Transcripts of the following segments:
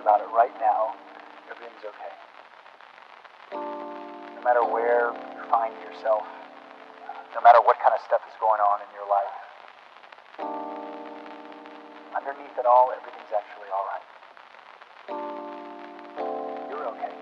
about it right now, everything's okay. No matter where you find yourself, no matter what kind of stuff is going on in your life, underneath it all, everything's actually all right. You're okay.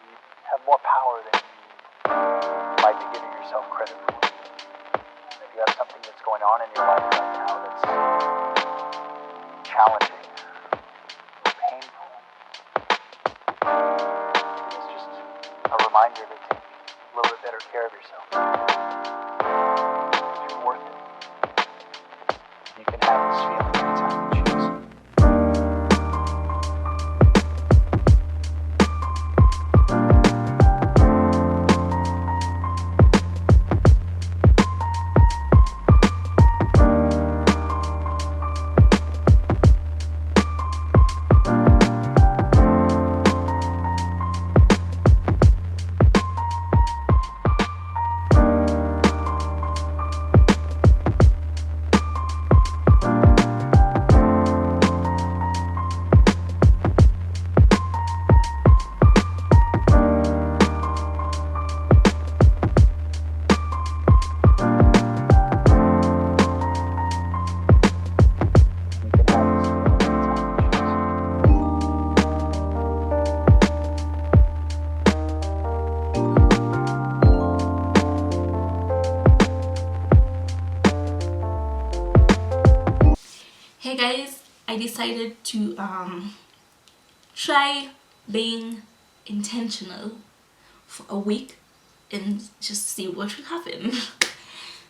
You have more power than you might be giving yourself credit for. If you have something that's going on in your life right now that's challenging, painful, it's just a reminder to take a little bit better care of yourself. You're worth it. You can have this feeling anytime you choose. Hey guys, I decided to try being intentional for a week and just see what will happen.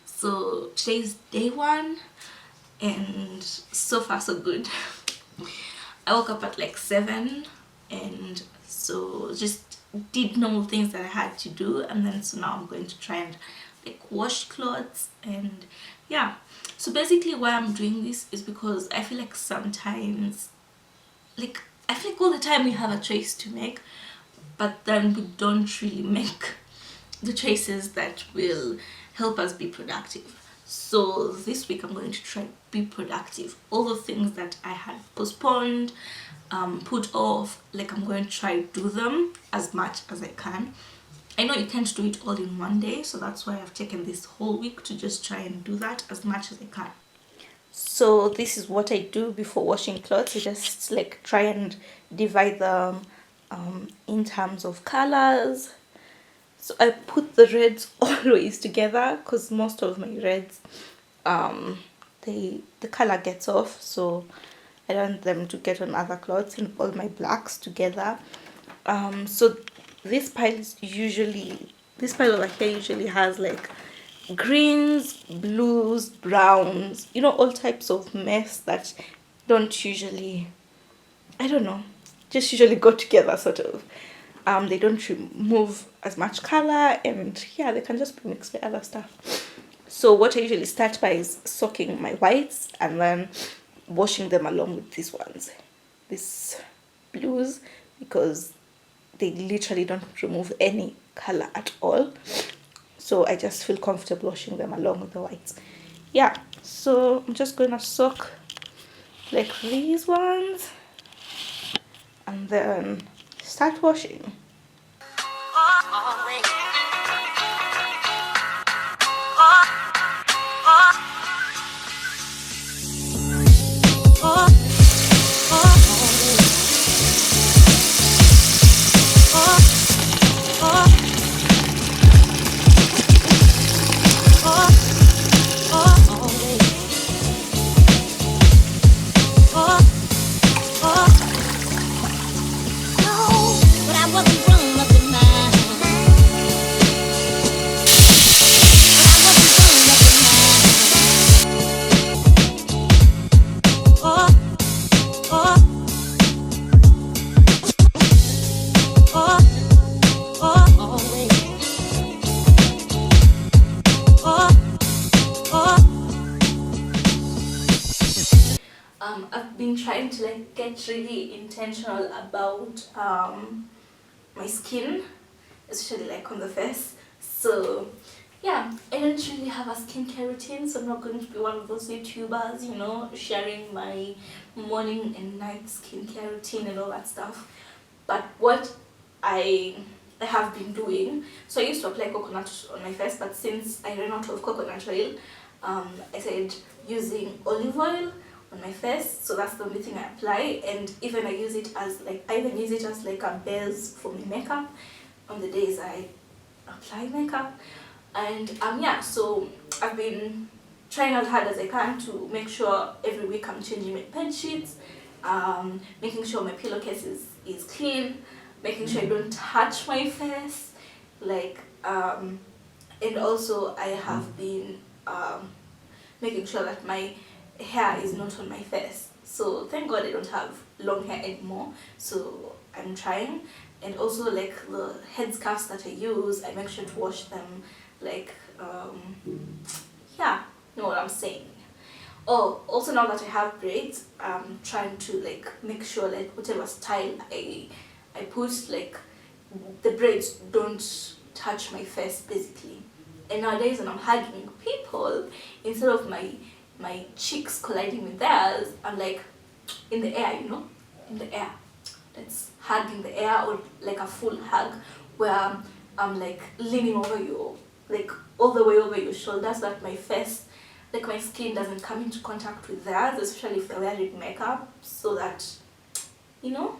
So today's day one and so far so good. I woke up at like 7 and so just did normal things that I had to do, and then so now I'm going to try and like wash clothes. And yeah, so basically why I'm doing this is because I feel like sometimes, like I feel like all the time we have a choice to make, but then we don't really make the choices that will help us be productive. So this week I'm going to try to be productive. All the things that I had postponed, put off, like I'm going to try to do them as much as I can. I know you can't do it all in one day, so that's why I've taken this whole week to just try and do that as much as I can. So this is what I do before washing clothes. I just like try and divide them in terms of colors. So I put the reds always together because most of my reds, the color gets off, so I don't want them to get on other clothes, and all my blacks together. So this pile over here usually has like greens, blues, browns, you know, all types of mess that don't usually, I don't know, just usually go together sort of. They don't remove as much color, and yeah, they can just be mixed with other stuff. So what I usually start by is soaking my whites and then washing them along with these ones, these blues, because they literally don't remove any color at all. So I just feel comfortable washing them along with the whites. Yeah, so I'm just gonna soak like these ones and then start washing. I've been trying to like get really intentional about my skin, especially like on the face. So yeah, I don't really have a skincare routine, so I'm not going to be one of those YouTubers, you know, sharing my morning and night skincare routine and all that stuff. But what I have been doing, so I used to apply coconut on my face, but since I ran out of coconut oil, I started using olive oil on my face, so that's the only thing I apply. And even I use it as like a base for my makeup on the days I apply makeup. And yeah, so I've been trying as hard as I can to make sure every week I'm changing my bed sheets, making sure my pillowcase is clean, making sure I don't touch my face, like and also I have been making sure that my hair is not on my face. So thank God I don't have long hair anymore, so I'm trying. And also like the headscarves that I use, I make sure to wash them, like yeah, you know what I'm saying. Oh, also now that I have braids, I'm trying to like make sure like whatever style I put, like the braids don't touch my face basically. And nowadays when I'm hugging people, instead of my cheeks colliding with theirs, I'm like in the air, you know, in the air. Let's hug in the air, or like a full hug where I'm like leaning over you, like all the way over your shoulders, so that my face, like my skin doesn't come into contact with theirs, especially if they're wearing makeup, so that, you know,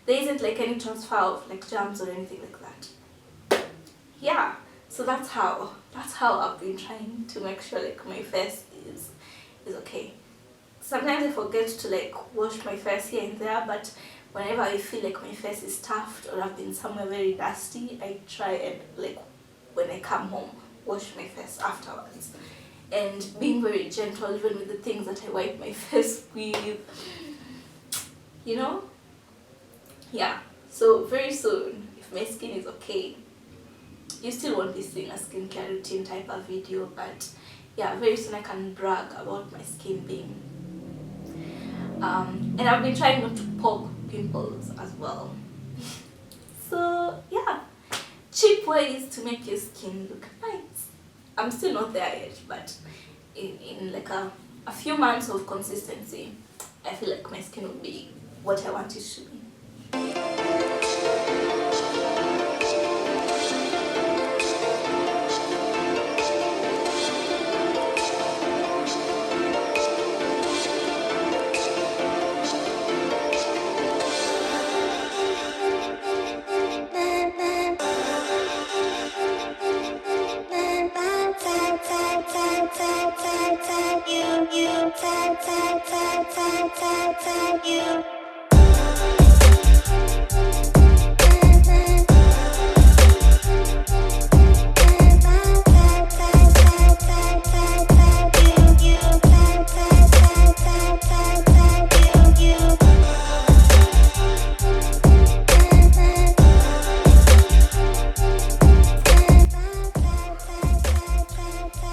there isn't like any transfer of like germs or anything like that. Yeah, so that's how I've been trying to make sure like my face is okay. Sometimes I forget to like wash my face here and there, but whenever I feel like my face is stuffed or I've been somewhere very dusty, I try and like when I come home, wash my face afterwards. And being very gentle even with the things that I wipe my face with, you know? Yeah, so very soon, if my skin is okay, you still won't be seeing a skincare routine type of video, but yeah, very soon I can brag about my skin being and I've been trying not to pop pimples as well. So yeah, cheap ways to make your skin look nice. I'm still not there yet, but in like a few months of consistency, I feel like my skin will be what I want it to be.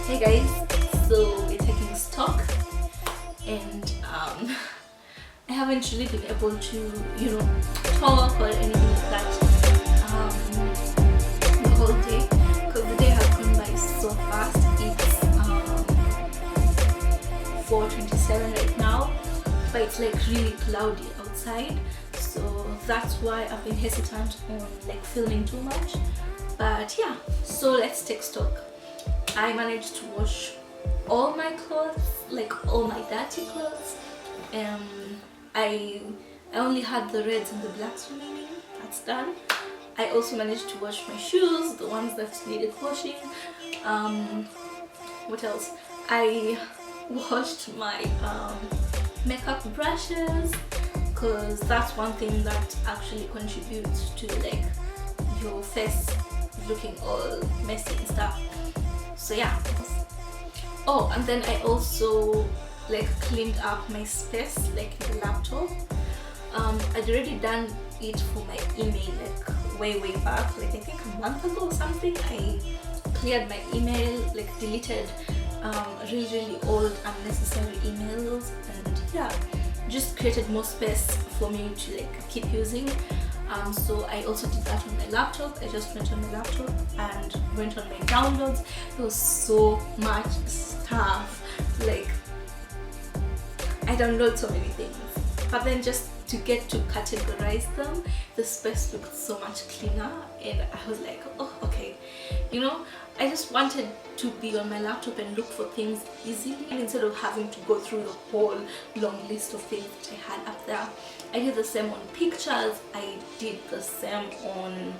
Hey guys, so we're taking stock, and I haven't really been able to, you know, talk or anything like that the whole day, because the day has gone by so fast. It's 4:27 right now, but it's like really cloudy outside, so that's why I've been hesitant on like filming too much. But yeah, so let's take stock. I managed to wash all my clothes, like all my dirty clothes. I only had the reds and the blacks remaining. That's done. I also managed to wash my shoes, the ones that needed washing. What else? I washed my makeup brushes, because that's one thing that actually contributes to like your face looking all messy and stuff. So yeah. Oh, and then I also like cleaned up my space, like in the laptop. I'd already done it for my email like way back, like I think a month ago or something. I cleared my email, like deleted really old unnecessary emails, and yeah, just created more space for me to like keep using. So I also did that on my laptop. I just went on my laptop and went on my downloads. There was so much stuff, like I downloaded so many things, but then just to get to categorize them, the space looked so much cleaner, and I was like, oh, okay, you know, I just wanted to be on my laptop and look for things easily, and instead of having to go through the whole long list of things that I had up there. I did the same on pictures, I did the same on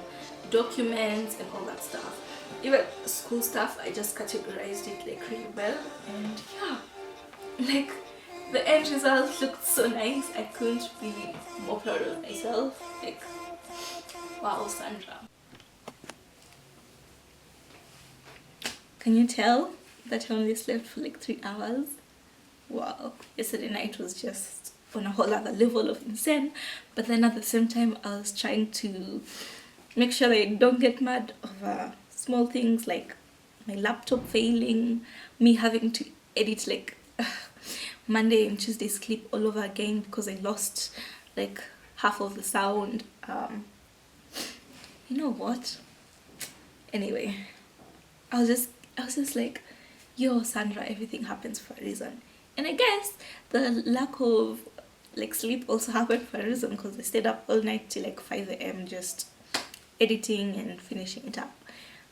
documents and all that stuff. Even school stuff, I just categorized it like really well, and yeah, like the end result looked so nice. I couldn't be more proud of myself. Like, wow, Sandra. Can you tell that I only slept for like 3 hours? Wow. Yesterday night was just on a whole other level of insane. But then at the same time, I was trying to make sure that I don't get mad over small things like my laptop failing, me having to edit like Monday and Tuesday's clip all over again because I lost like half of the sound. You know what? Anyway, I was just like, yo, Sandra, everything happens for a reason. And I guess the lack of like sleep also happened for a reason, because I stayed up all night till like 5 a.m. just editing and finishing it up.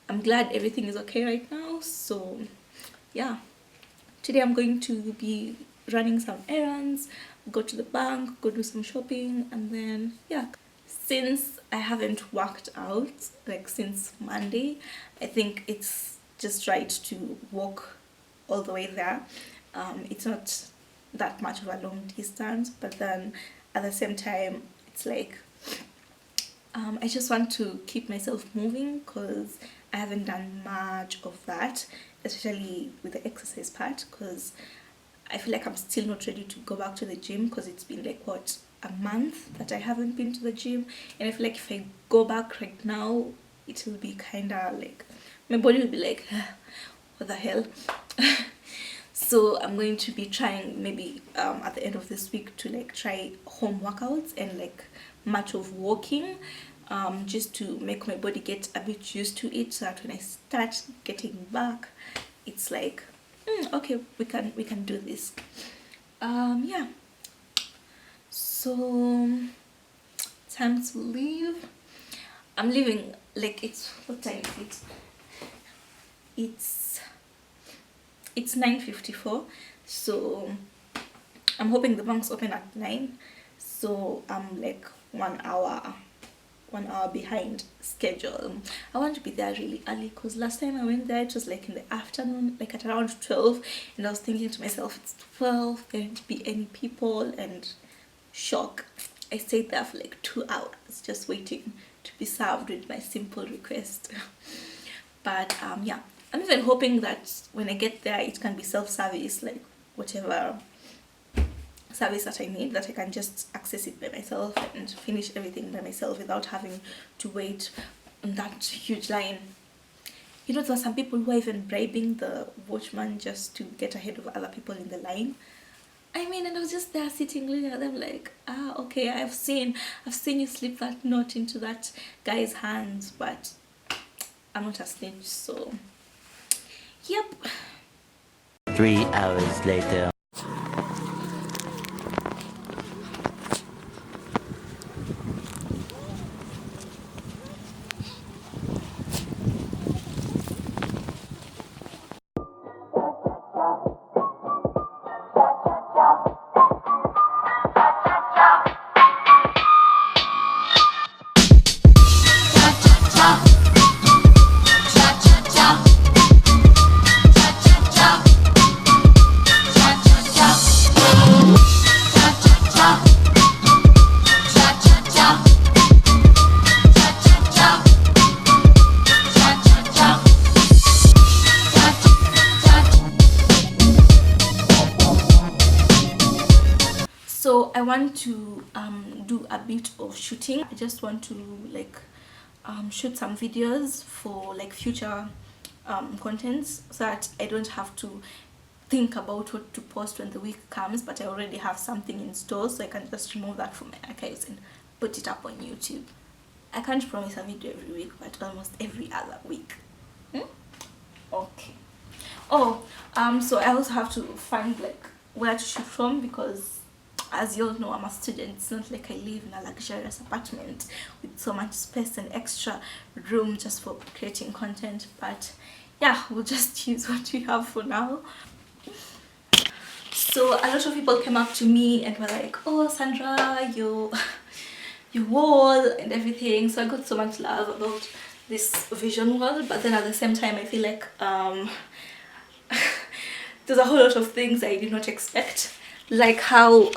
I'm glad everything is okay right now. So yeah, today I'm going to be running some errands, go to the bank, go do some shopping, and then yeah, since I haven't worked out like since Monday, I think it's just right to walk all the way there. It's not that much of a long distance, but then at the same time it's like I just want to keep myself moving because I haven't done much of that, especially with the exercise part, because I feel like I'm still not ready to go back to the gym, because it's been like what, a month that I haven't been to the gym, and I feel like if I go back right now, it will be kind of like my body will be like, what the hell. So I'm going to be trying maybe at the end of this week to like try home workouts and like much of walking, just to make my body get a bit used to it, so that when I start getting back, it's like okay, we can do this. Yeah, so time to leave. I'm leaving like, it's what time is it? It's 9:54, so I'm hoping the banks open at 9, so I'm like 1 hour behind schedule. I want to be there really early, because last time I went there it was like in the afternoon, like at around 12, and I was thinking to myself, it's 12, there won't be any people, and shock, I stayed there for like 2 hours just waiting to be served with my simple request. But yeah, I'm even hoping that when I get there it can be self-service, like whatever service that I need, that I can just access it by myself and finish everything by myself without having to wait on that huge line. You know, there are some people who are even bribing the watchman just to get ahead of other people in the line. I mean, and I was just there sitting looking at them like, okay, I've seen you slip that note into that guy's hands, but I'm not a snitch, so yep. 3 hours later. So I want to do a bit of shooting. I just want to like shoot some videos for like future contents, so that I don't have to think about what to post when the week comes, but I already have something in store, so I can just remove that from my archives and put it up on YouTube. I can't promise a video every week, but almost every other week. Okay. Oh, so I also have to find like where to shoot from, because as you all know, I'm a student. It's not like I live in a luxurious apartment with so much space and extra room just for creating content. But yeah, we'll just use what we have for now. So a lot of people came up to me and were like, oh Sandra, your wall and everything. So I got so much love about this vision wall, but then at the same time I feel like there's a whole lot of things I did not expect, like how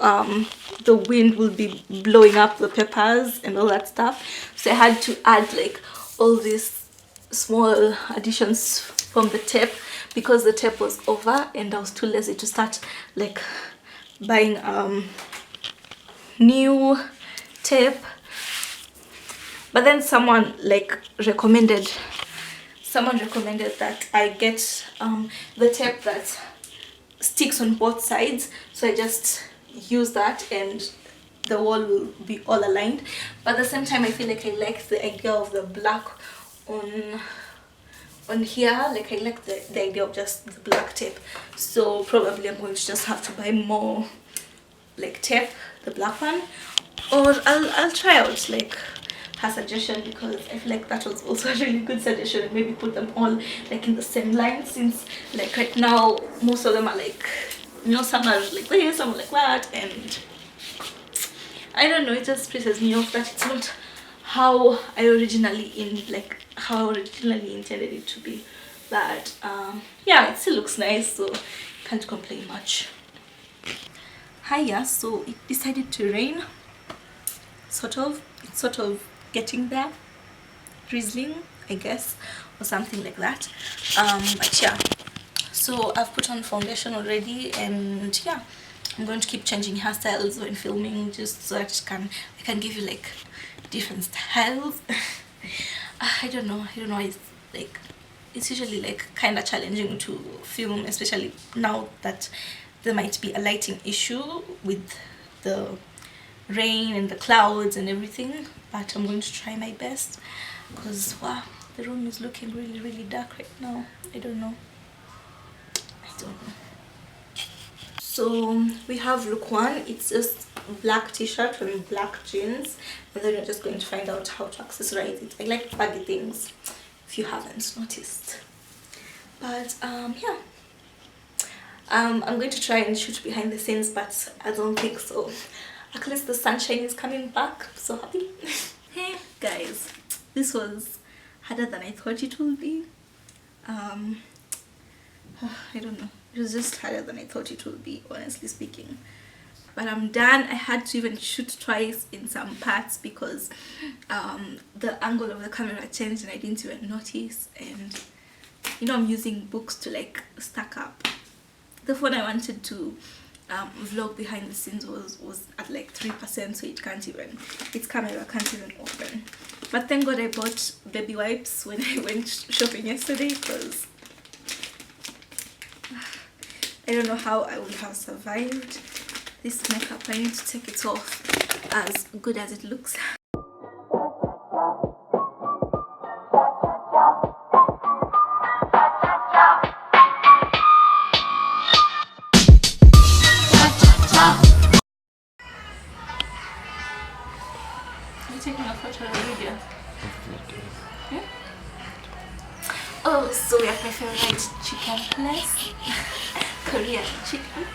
the wind will be blowing up the papers and all that stuff. So I had to add like all these small additions from the tape, because the tape was over and I was too lazy to start like buying new tape. But then someone recommended that I get the tape that sticks on both sides, so I just use that and the wall will be all aligned. But at the same time I feel like I like the idea of the black on here. Like I like the idea of just the black tape, so probably I'm going to just have to buy more like tape, the black one, or I'll try out like her suggestion, because I feel like that was also a really good suggestion, and maybe put them all like in the same line, since like right now most of them are like, you know, some are like this, some are like that, and I don't know, it just pisses me off that it's not how I originally intended it to be. But yeah, it still looks nice, so can't complain much. Hiya, so it decided to rain, it's sort of getting there, drizzling I guess, or something like that. But yeah, so I've put on foundation already, and yeah, I'm going to keep changing hairstyles when filming, just so that I can give you like different styles. I don't know, it's usually like kind of challenging to film, especially now that there might be a lighting issue with the rain and the clouds and everything. But I'm going to try my best, because wow, the room is looking really dark right now. I don't know. So we have look one. It's just black t-shirt and black jeans, and then you're just going to find out how to accessorize it. I like baggy things, if you haven't noticed. But yeah, I'm going to try and shoot behind the scenes, but I don't think so. At least the sunshine is coming back. I'm so happy. Hey guys, this was harder than I thought it would be. I don't know, it was just harder than I thought it would be, honestly speaking. But I'm done. I had to even shoot twice in some parts, because the angle of the camera changed and I didn't even notice. And you know, I'm using books to like stack up. The phone I wanted to vlog behind the scenes was at like 3%, so its camera can't even open. But thank God I bought baby wipes when I went shopping yesterday, because I don't know how I would have survived this makeup. I need to take it off as good as it looks. Taking a photo of the video. Yeah? Oh, so we're at my favorite chicken place. Korean chicken.